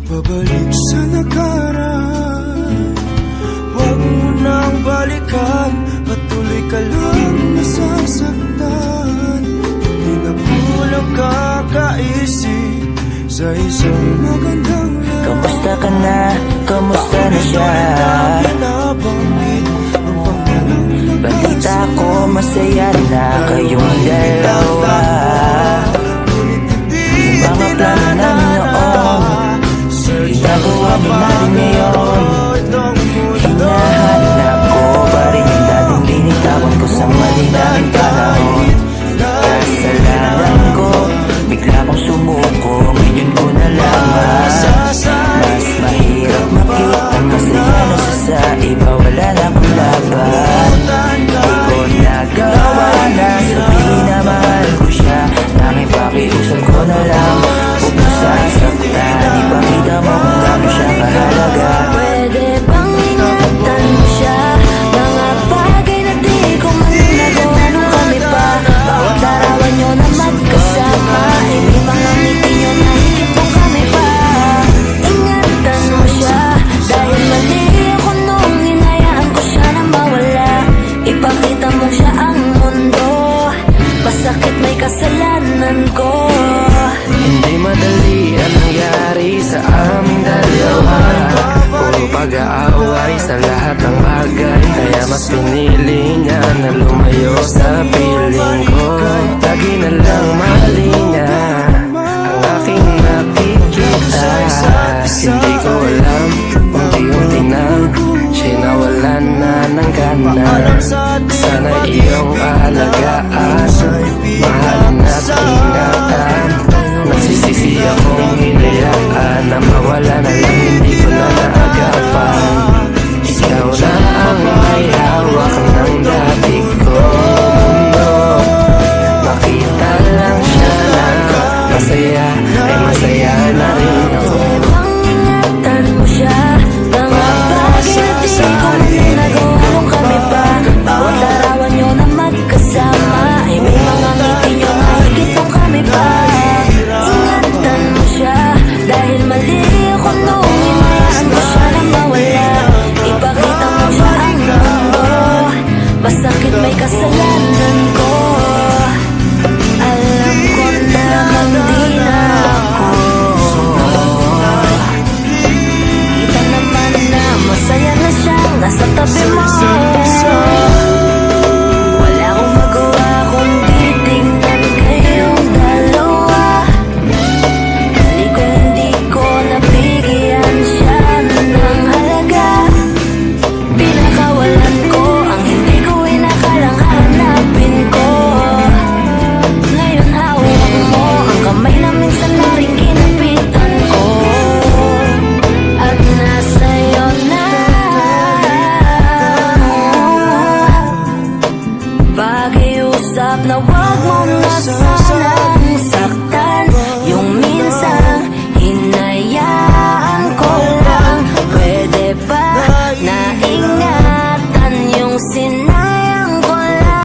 Babalik sa nakaraan, huwag mo nang balikan, patuloy ka lang nasasaktan. Di na kulang kakaisip sa isang magandang laro. Kamusta ka na? Kamusta na siya? Balita ko masaya na kayong dalawa. Yung mga plano namin noon, ginagawa mo na rin ngayon. Hinahanap ko pa rin yung dating linitawan ko sa mali naming panahon. Kasalanan ko, bigla kong sumuko, ngayon ko nalaman. Mas mahirap makita masaya na siya sa iba, wala na akong laban. Di ko nagawa na sabihin na mahal ko siya, tanging pakiusap ko na lang, huwag mo sasaktan. Ipakita mo kung gaano siya kahalaga. Pwede bang ingatan mo siya? Mga bagay na di ko man nagawa nung kami pa. Bawat larawan nyo na magkasama, ay may mga ngiti nyo na higit nung kami pa. Ingatan mo siya, dahil mali ako nung hinayaan ko siya na mawala. Ipakita mo siya ang mundo, masakit may kasalanan ko. Hindi madali ang nangyari sa aming dalawa. Puro pag-aaway sa lahat ng bagay, kaya mas pinili niya na lumayo sa piling ko. Lagi na lang mali niya ang aking nakikita. Hindi ko alam, unti-unti na siya'y nawalan na ng gana. Sana iyong alagaan, mahalin at ingatan. Nagsisisi akong hinayaan na mawala na lang, hindi ko na naagapan. Ikaw na ang may hawak ng dati ko mundo. Makita lang siya na masaya, ay masaya na rin ako. Pwede bang ingatan mo siya? Mga bagay na di ko man nagawa nung kami pa. Bawat larawan nyo na magkasama, ay may mga ngiti nyo na higit nung kami pa. Ingatan mo siya, dahil mali ako nung hinayaan ko siya na mawala. Ipakita mo siya ang mundo, masakit may kasalanan ko. Alam ko naman di na ako. Kita naman na masaya na siyang nasa tabi mo. Wala akong magawa kundi tingnan kayong dalawa. Mali kung hindi ko nabigyan siya ng halaga. Pinakawalan ko ang hindi ko inakalang hanapin ko. Ngayon hawak mo ang kamay na minsan na rin kinapitan ko. At nasa'yo na pakiusap na wag mo na sana